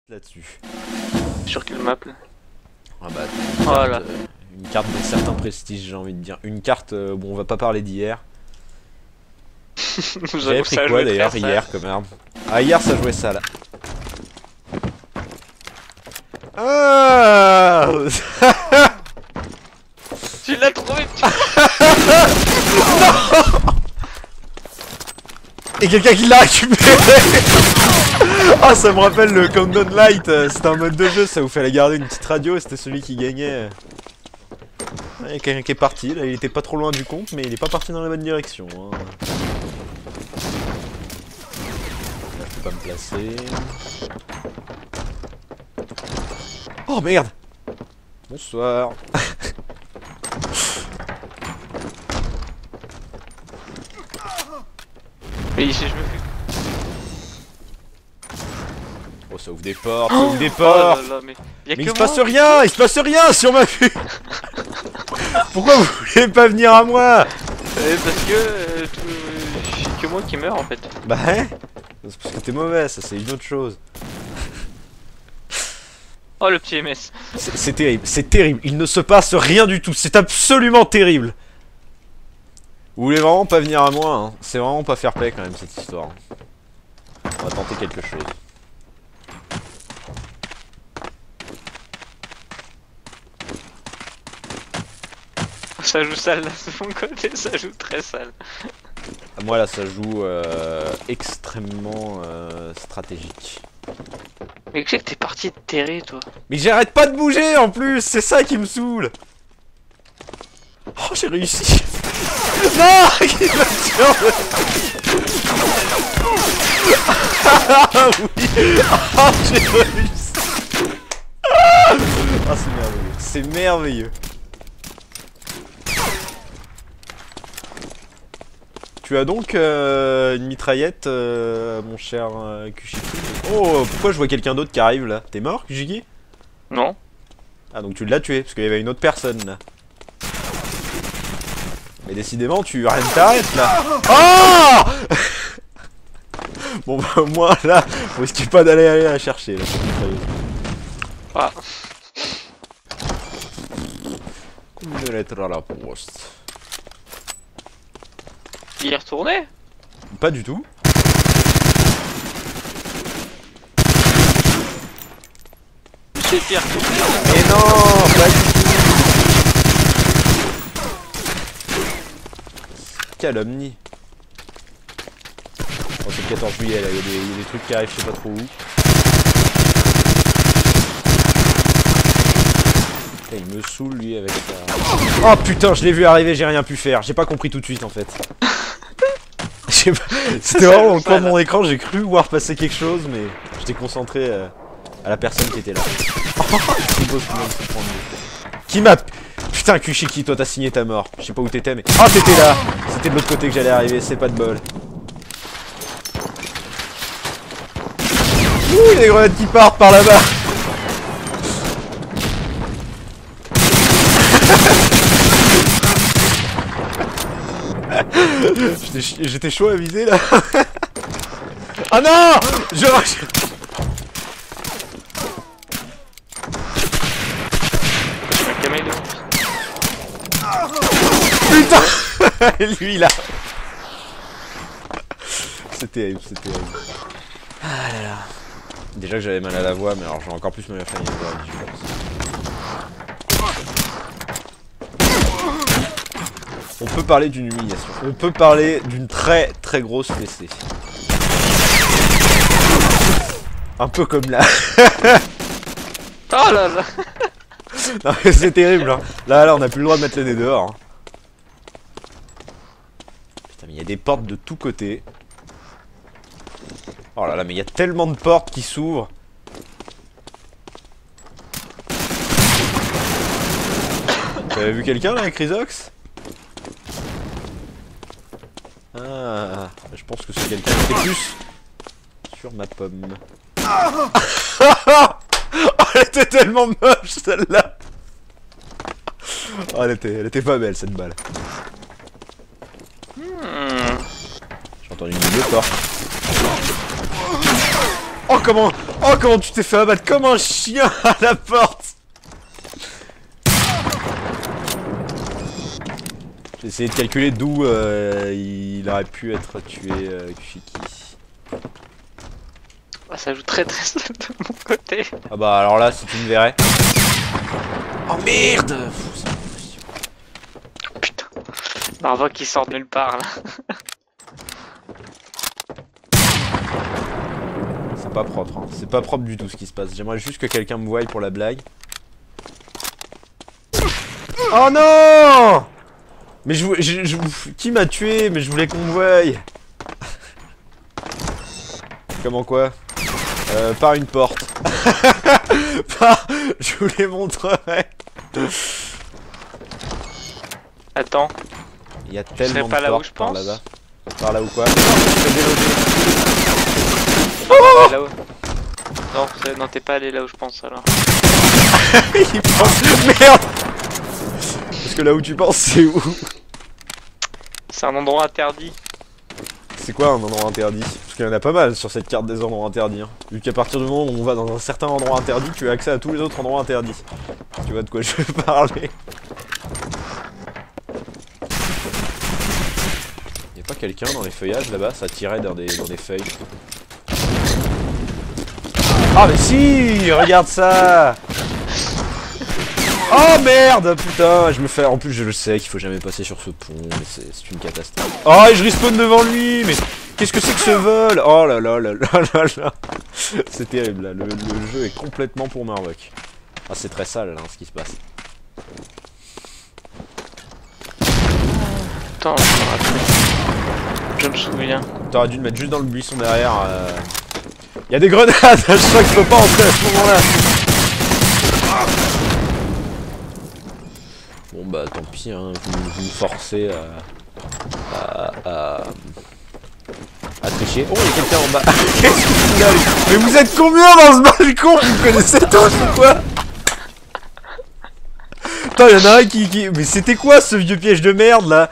là-dessus. Sur quelle map là? Ah bah, Voilà. Une carte d'un certain prestige, j'ai envie de dire. Une carte, bon, on va pas parler d'hier. J'avais pris quoi d'ailleurs hier comme arme? Ah, hier ça jouait ça là. Ah Tu l'as trouvé. Et quelqu'un qui l'a récupéré. Ah, ça me rappelle le Countdown Light, c'était un mode de jeu, ça vous fallait garder une petite radio et c'était celui qui gagnait. Il y a quelqu'un qui est parti, là il était pas trop loin du compte, mais il est pas parti dans la bonne direction. Hein. Là, je peux pas me placer. Oh merde. Bonsoir. Mais ici je me fais. Oh, ça ouvre des portes, ça ouvre des portes. Oh là là, mais il se passe rien, il se passe rien sur ma vue. Pourquoi vous voulez pas venir à moi? Parce que c'est que moi qui meurs en fait. Bah hein. C'est parce que t'es mauvais, ça c'est une autre chose. Oh le petit MS. C'est terrible, c'est terrible, il ne se passe rien du tout, c'est absolument terrible. Vous voulez vraiment pas venir à moi, hein. C'est vraiment pas fair play quand même cette histoire. On va tenter quelque chose. Ça joue sale là, de mon côté, ça joue très sale. Moi là ça joue extrêmement stratégique. Mais tu sais que t'es parti de terrer toi. Mais j'arrête pas de bouger en plus, c'est ça qui me saoule. Oh, j'ai réussi. Non, qui m'a tué. Ah oui. Ah, j'ai réussi. Ah, c'est merveilleux. C'est merveilleux. Tu as donc une mitraillette, mon cher Kushiki. Oh, pourquoi je vois quelqu'un d'autre qui arrive là? T'es mort, Kushiki? Non. Ah, donc tu l'as tué, parce qu'il y avait une autre personne là. Mais décidément, tu rien ne t'arrête là. Oh. Bon bah moi là, vous risquez pas d'aller la chercher là, cette mitrailleuse. Ah. Une lettre à la poste. Il est retourné? Pas du tout. C'est pire. Mais non, pas du tout. Calomnie. Oh, c'est le 14 juillet là, il y a des trucs qui arrivent, je sais pas trop où. Putain, il me saoule lui avec ça. Oh putain, je l'ai vu arriver, j'ai rien pu faire. J'ai pas compris tout de suite en fait. C'était vraiment dans le coin de mon écran, j'ai cru voir passer quelque chose, mais j'étais concentré à la personne qui était là. Qui m'a... Putain, Kushiki, toi t'as signé ta mort. Je sais pas où t'étais, mais... Oh, t'étais là. C'était de l'autre côté que j'allais arriver, c'est pas de bol. Ouh, les grenades qui partent par là-bas. J'étais chaud à viser là. Oh non. Putain. Lui là. C'est terrible, c'est terrible. Ah là là. Déjà que j'avais mal à la voix, mais alors j'ai encore plus mal à la voix, je pense. On peut parler d'une humiliation. On peut parler d'une très très grosse fessée. Un peu comme là. Oh là là. Non mais c'est terrible hein. Là on a plus le droit de mettre le nez dehors. Hein. Putain mais il y a des portes de tous côtés. Oh là là mais il y a tellement de portes qui s'ouvrent. T'avais vu quelqu'un là avec Chrysox? Ah, je pense que c'est quelqu'un qui était plus sur ma pomme. Oh, elle était tellement moche celle-là. Oh, elle était pas belle cette balle. J'ai entendu une vidéo porte. Oh comment tu t'es fait abattre comme un chien à la porte. J'ai essayé de calculer d'où il aurait pu être tué Kushiki. Ah, ça joue très seul de mon côté. Ah bah alors là si tu me verrais. Oh merde. Putain. Narva qui sort de nulle part là. C'est pas propre, hein. C'est pas propre du tout ce qui se passe. J'aimerais juste que quelqu'un me voie pour la blague. Oh non. Mais qui m'a tué? Mais je voulais qu'on me voie. Comment quoi? Par une porte. Je vous les montrerai. Attends. Il y a tellement de pas là où portes je par pense. là-bas. Par là ou quoi? Oh là où... Non, t'es pas allé là où je pense alors. Il pense... Merde. Parce que là où tu penses, c'est où? C'est un endroit interdit. C'est quoi un endroit interdit? Parce qu'il y en a pas mal sur cette carte des endroits interdits. Hein. Vu qu'à partir du moment où on va dans un certain endroit interdit, tu as accès à tous les autres endroits interdits. Tu vois de quoi je veux parler? Y'a pas quelqu'un dans les feuillages là-bas? Ça tirait dans des feuilles. Ah mais si! Regarde ça! Oh merde! Putain, je me fais... En plus je le sais qu'il faut jamais passer sur ce pont, mais c'est une catastrophe. Oh et je respawn devant lui! Mais qu'est-ce que c'est que ce vol? Oh là là là là là là! C'est terrible là, le jeu est complètement pour Marvok. Ah c'est très sale là, ce qui se passe. Attends, je me souviens. T'aurais dû le mettre juste dans le buisson derrière. Y'a des grenades! Je crois que je peux pas entrer à ce moment-là! Bon bah tant pis, hein, vous me forcez à tricher. Oh il y a quelqu'un en bas. Qu'est-ce que tu as? Mais vous êtes combien dans ce balcon? Vous me connaissez tous ou quoi? Attends y'en a un qui... Mais c'était quoi ce vieux piège de merde là?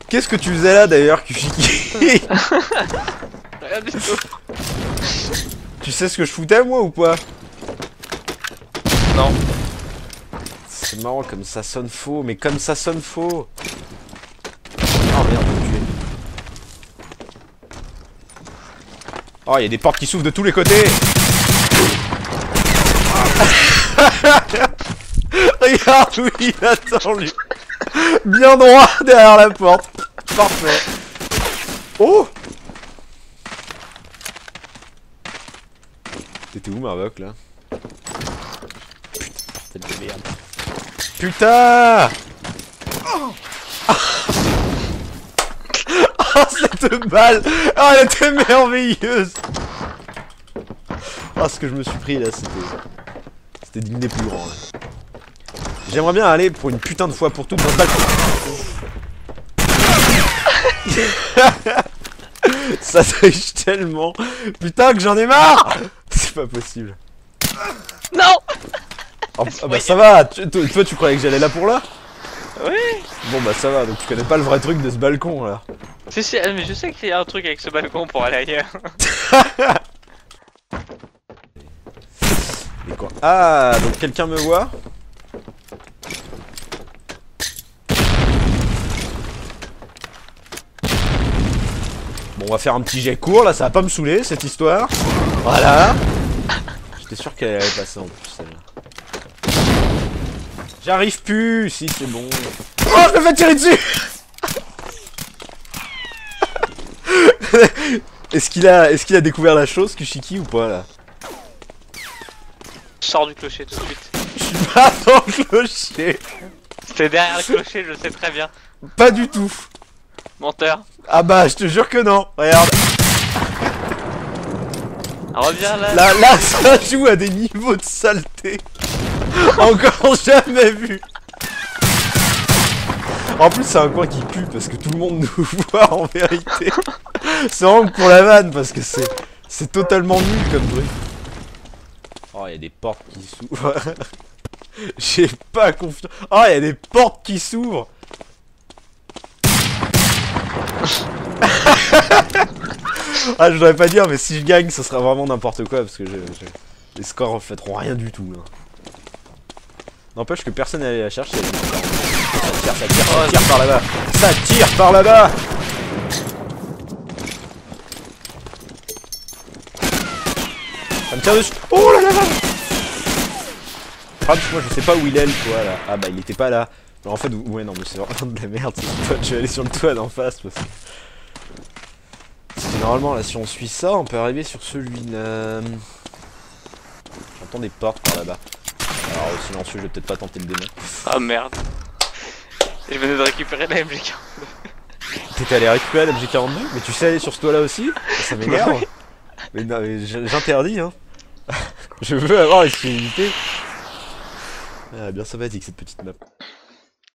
Qu'est-ce que tu faisais là d'ailleurs Kushiki? Rien du tout. Tu sais ce que je foutais moi ou pas? Non. C'est marrant comme ça sonne faux, mais comme ça sonne faux. Oh merde, je me tuer. Oh, il y a des portes qui s'ouvrent de tous les côtés. Regarde où il attend lui. Bien droit derrière la porte. Parfait. Oh. T'étais où Marvok là? Putain, de merde. Putain! Oh, cette balle! Oh, elle était merveilleuse! Oh, ce que je me suis pris là, c'était digne des plus grands. J'aimerais bien aller pour une putain de fois pour toutes dans ce balcon. Ça triche tellement. Putain que j'en ai marre. C'est pas possible. Non. Oh, ah bah ça va, toi tu croyais que j'allais là pour là? Oui. Bon bah ça va, donc tu connais pas le vrai truc de ce balcon là. Si, mais je sais qu'il y a un truc avec ce balcon pour aller ailleurs. Et quoi? Ah, donc quelqu'un me voit? Bon, on va faire un petit jet court là, ça va pas me saouler cette histoire. Voilà. J'étais sûr qu'elle allait passer en plus celle-là. J'arrive plus, si c'est bon. Oh, je me fais tirer dessus. Est-ce qu'il a découvert la chose, Kushiki, ou pas là? Je sors du clocher tout de suite. Je suis pas dans le clocher. C'était derrière le clocher, je le sais très bien. Pas du tout. Menteur. Ah bah, je te jure que non. Regarde. Reviens là. Là, ça joue à des niveaux de saleté. Encore jamais vu. En plus, c'est un coin qui pue parce que tout le monde nous voit en vérité. C'est vraiment pour la vanne parce que c'est totalement nul comme truc. Oh, il y a des portes qui s'ouvrent. J'ai pas confiance. Oh, il y a des portes qui s'ouvrent. Ah, je voudrais pas dire, mais si je gagne, ce sera vraiment n'importe quoi parce que les scores reflèteront rien du tout. Là. N'empêche que personne n'est allé la chercher. Ça tire par là-bas. Ça tire par là-bas. Ça me tire dessus. Oh là là là. Ah, moi je sais pas où il est le toit là. Ah bah il était pas là. Alors, en fait, ouais, non, mais c'est vraiment de la merde. Je vais aller sur le toit d'en face parce que. Parce que normalement, là, si on suit ça, on peut arriver sur celui-là. J'entends des portes par là-bas. Alors, silencieux, je vais peut-être pas tenter le démon. Ah merde. Je venais de récupérer la MG42. T'étais allé récupérer la MG42? Mais tu sais aller sur ce toit-là aussi? Ça m'énerve. Mais non, mais j'interdis, hein. Je veux avoir l'exclusivité. Ah, bien sympathique cette petite map.